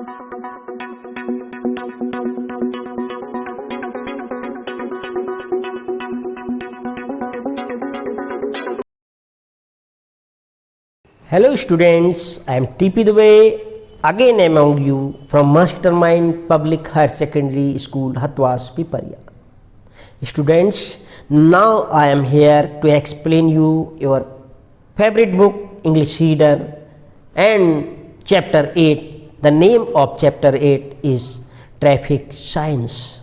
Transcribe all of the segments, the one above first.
Hello students, I am TP Dubey again among you from Mastermind Public Higher Secondary School, Hatwas, Piparia. Students, now I am here to explain you your favorite book, English Reader, and Chapter 8. The name of Chapter 8 is Traffic Science.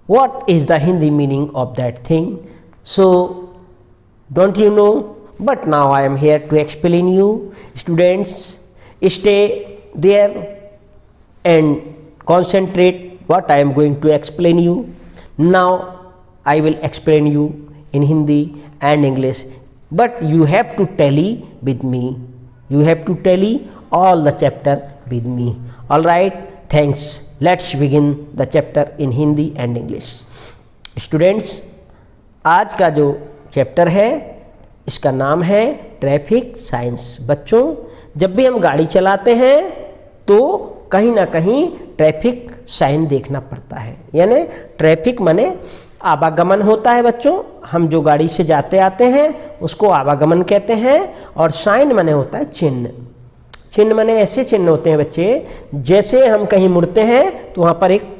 What is the Hindi meaning of that thing? So, don't you know? But now I am here to explain you. Students, stay there and concentrate what I am going to explain you. Now I will explain you in Hindi and English, but you have to tally with me. You have to tally all the chapter with me. All right, thanks. Let's begin the chapter in Hindi and English. Students, आज का जो chapter है इसका नाम है traffic science. बच्चों, जब भी हम गाड़ी चलाते हैं तो कहीं ना कहीं ट्रैफिक साइन देखना पड़ता है, यानी ट्रैफिक माने आवागमन होता है। बच्चों, हम जो गाड़ी से जाते आते हैं उसको आवागमन कहते हैं, और साइन माने होता है चिन्ह। चिन्ह माने ऐसे चिन्ह होते हैं बच्चे, जैसे हम कहीं मुड़ते हैं तो वहाँ पर एक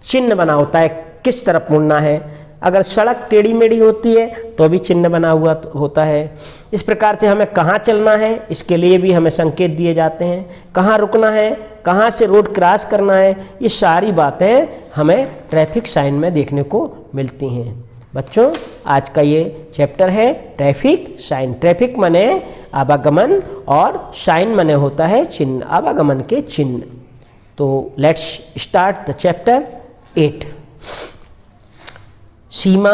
चिन्ह बना होता है किस तरफ मुड़ना है। अगर सड़क टेढ़ी मेढ़ी होती है तो भी चिन्ह बना हुआ होता है। इस प्रकार से हमें कहाँ चलना है इसके लिए भी हमें संकेत दिए जाते हैं, कहाँ रुकना है, कहाँ से रोड क्रॉस करना है, ये सारी बातें हमें ट्रैफिक साइन में देखने को मिलती हैं। बच्चों, आज का ये चैप्टर है ट्रैफिक साइन। ट्रैफिक माने आवागमन और साइन माने होता है चिन्ह, आवागमन के चिन्ह। तो let's start the chapter 8। Seema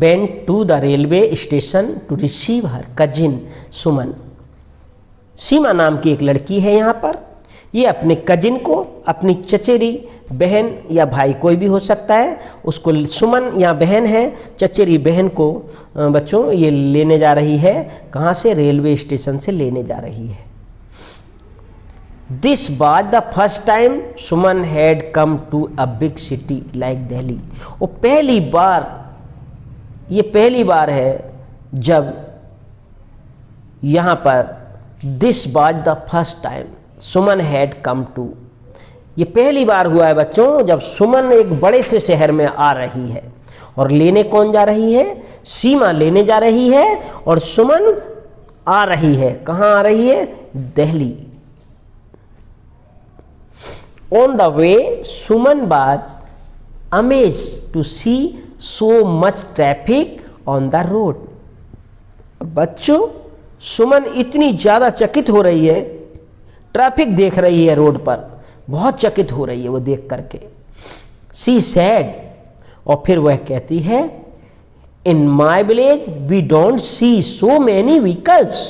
went to the railway station to receive her cousin सुमन। सीमा नाम की एक लड़की है यहाँ पर, ये अपने कजिन को, अपनी चचेरी बहन या भाई कोई भी हो सकता है, उसको सुमन या बहन है, चचेरी बहन को बच्चों ये लेने जा रही है। कहाँ से? रेलवे स्टेशन से लेने जा रही है। This was the first time Suman had come to a big city like Delhi। वो ये पहली बार है जब यहाँ पर This was the first time Suman had come to, ये पहली बार हुआ है बच्चों जब सुमन एक बड़े से शहर में आ रही है। और लेने कौन जा रही है? सीमा लेने जा रही है और सुमन आ रही है। कहाँ आ रही है? Delhi. On the way, Suman was amazed to see so much traffic on the road। बच्चों, सुमन इतनी ज़्यादा चकित हो रही है, ट्रैफिक देख रही है रोड पर, बहुत चकित हो रही है वो देख करके। She said, और फिर वह कहती है, In my village we don't see so many vehicles।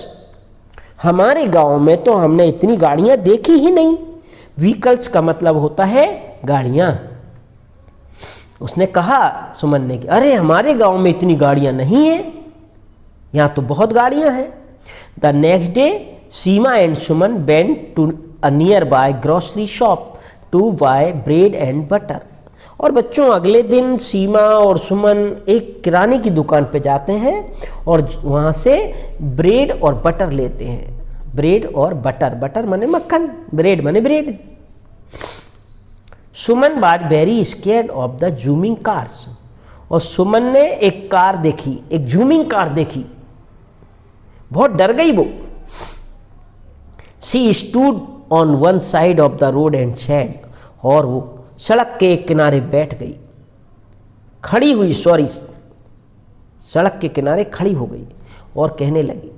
हमारे गांव में तो हमने इतनी गाड़ियां देखी ही नहीं। व्हीकल्स का मतलब होता है गाड़ियां। उसने कहा, सुमन ने, कि अरे हमारे गांव में इतनी गाड़ियां नहीं हैं, यहाँ तो बहुत गाड़ियां हैं। The next day Seema and Suman went to a nearby grocery shop to buy bread and butter. और बच्चों, अगले दिन सीमा और सुमन एक किराने की दुकान पे जाते हैं और वहाँ से ब्रेड और बटर लेते हैं। ब्रेड और बटर, बटर माने मक्खन, ब्रेड माने bread. Suman was very scared of the zooming cars. और सुमन ने एक कार देखी, एक जूमिंग कार देखी, बहुत डर गई वो। She stood on one side of the road and said, और वो सड़क के एक किनारे बैठ गई, खड़ी हुई, सड़क के किनारे खड़ी हो गई और कहने लगी,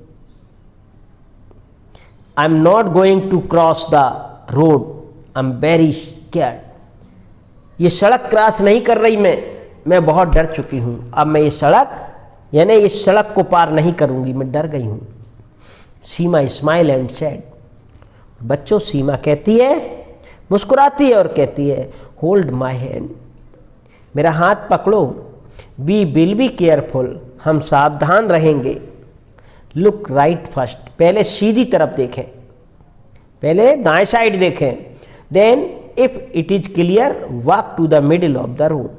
I am not going to cross the road, I am very scared. ये सड़क क्रॉस नहीं कर रही मैं बहुत डर चुकी हूँ। अब मैं ये सड़क, यानी इस सड़क को पार नहीं करूँगी, मैं डर गई हूँ। सीमा स्माइल एंड सेड। बच्चों, सीमा कहती है, मुस्कुराती है और कहती है, होल्ड माई हैंड, मेरा हाथ पकड़ो। वी विल बी केयरफुल, हम सावधान रहेंगे। लुक राइट फर्स्ट, पहले सीधी तरफ देखें। पहले दाएं साइड देखें। Then if it is clear walk to the middle of the road,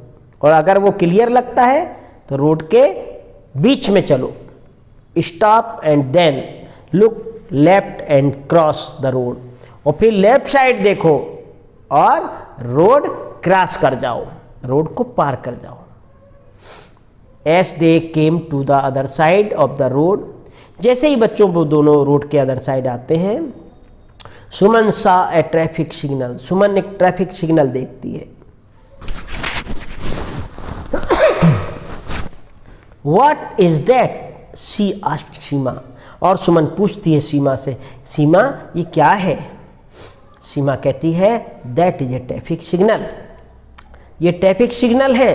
और अगर वो क्लियर लगता है तो रोड के बीच में चलो। Stop and then look left and cross the road, और फिर लेफ्ट साइड देखो और रोड क्रॉस कर जाओ, रोड को पार कर जाओ। As they came to the other side of the road, जैसे ही बच्चों को दोनों रोड के अदर साइड आते हैं, सुमन सा ए ट्रैफिक सिग्नल, सुमन एक ट्रैफिक सिग्नल देखती है। What is that? She asked सीमा, और सुमन पूछती है सीमा से, सीमा ये क्या है? सीमा कहती है that is a traffic signal, ये ट्रैफिक सिग्नल है।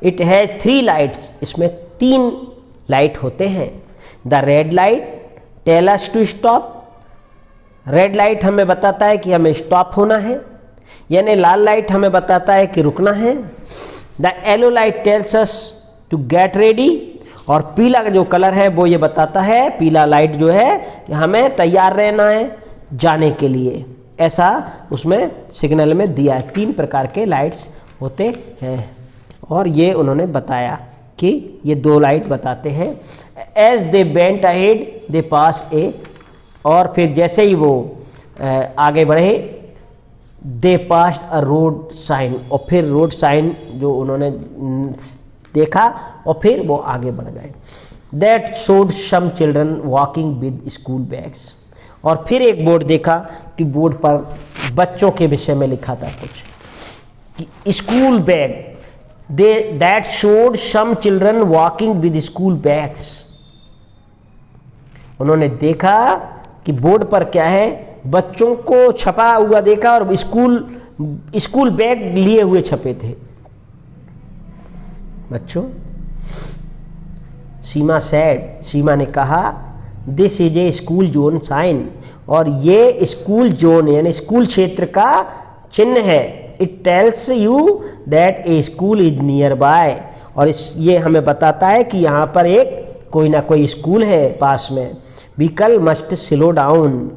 इट हैज़ 3 लाइट्स, इसमें 3 लाइट होते हैं। The red light tell us to stop, red light हमें बताता है कि हमें स्टॉप होना है, यानी लाल लाइट हमें बताता है कि रुकना है। The yellow light tells us to get ready, और पीला जो कलर है वो ये बताता है, पीला लाइट जो है कि हमें तैयार रहना है जाने के लिए। ऐसा उसमें सिग्नल में दिया है, 3 प्रकार के लाइट्स होते हैं, और ये उन्होंने बताया कि ये 2 लाइट बताते हैं। एज दे वेंट अहेड दे पास ए, और फिर जैसे ही वो आगे बढ़े, दे पास्ड अ रोड साइन, और फिर रोड साइन जो उन्होंने देखा और फिर वो आगे बढ़ गए। That showed some children walking with school bags, और फिर एक बोर्ड देखा कि बोर्ड पर बच्चों के विषय में लिखा था कुछ कि school bag, that showed some children walking with school bags. उन्होंने देखा कि बोर्ड पर क्या है, बच्चों को छपा हुआ देखा और स्कूल बैग लिए हुए छपे थे। बच्चों, सीमा सैड, सीमा ने कहा this is a school zone sign, और ये स्कूल जोन यानी स्कूल क्षेत्र का चिन्ह है। It tells you that A school is near by, और ये हमें बताता है कि यहाँ पर एक कोई ना कोई स्कूल है पास में। Vehicle must slow down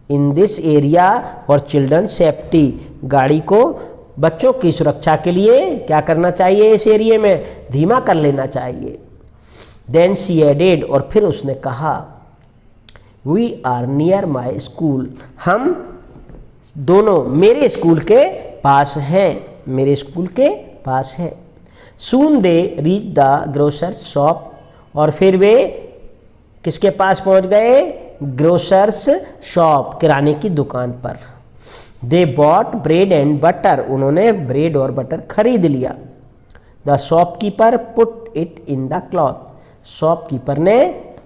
in this area for children safety, गाड़ी को बच्चों की सुरक्षा के लिए क्या करना चाहिए, इस एरिया में धीमा कर लेना चाहिए। देन शी एडेड, और फिर उसने कहा we are near my school, हम दोनों मेरे स्कूल के पास हैं, मेरे स्कूल के पास है। Soon they reach the grocer's shop, और फिर वे किसके पास पहुंच गए, ग्रोसर्स शॉप, किराने की दुकान पर। They bought bread and butter, उन्होंने ब्रेड और बटर खरीद लिया। The shopkeeper put it in the cloth, shopkeeper ने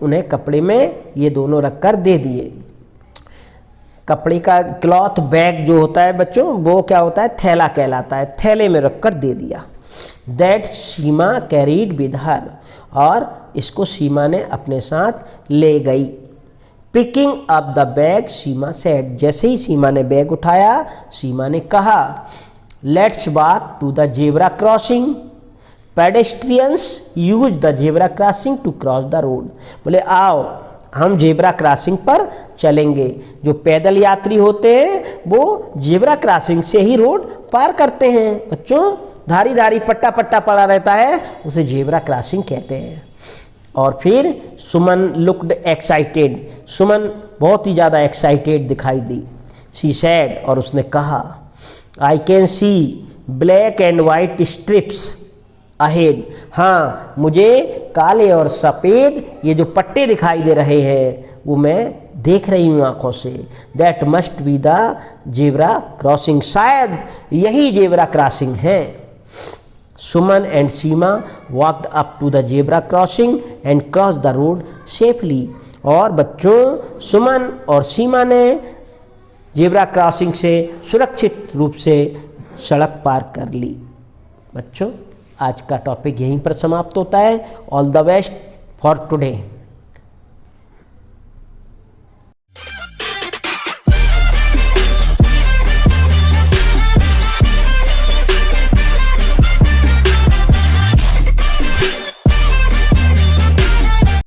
उन्हें कपड़े में ये दोनों रखकर दे दिए। कपड़े का क्लॉथ बैग जो होता है बच्चों, वो क्या होता है, थैला कहलाता है, थैले में रखकर दे दिया। That Seema carried with her, और इसको सीमा ने अपने साथ ले गई। Picking up the bag Seema said, जैसे ही सीमा ने बैग उठाया, सीमा ने कहा let's walk to the zebra crossing, pedestrians use the zebra crossing to cross the road. बोले आओ हम जेब्रा क्रॉसिंग पर चलेंगे, जो पैदल यात्री होते हैं वो जेब्रा क्रॉसिंग से ही रोड पार करते हैं। बच्चों, धारी धारी पट्टा पट्टा पड़ा रहता है, उसे जेब्रा क्रॉसिंग कहते हैं। और फिर सुमन लुक्ड एक्साइटेड, सुमन बहुत ही ज़्यादा एक्साइटेड दिखाई दी। शी सैड, और उसने कहा I can see black and white strips ahead, हाँ मुझे काले और सफ़ेद ये जो पट्टे दिखाई दे रहे हैं वो मैं देख रही हूँ आँखों से। That must be the zebra crossing, शायद यही जेब्रा क्रॉसिंग है। Suman and Seema walked up to the zebra crossing and cross the road safely, और बच्चों सुमन और सीमा ने जेब्रा क्रॉसिंग से सुरक्षित रूप से सड़क पार कर ली। बच्चों, आज का टॉपिक यहीं पर समाप्त होता है। All the best for today.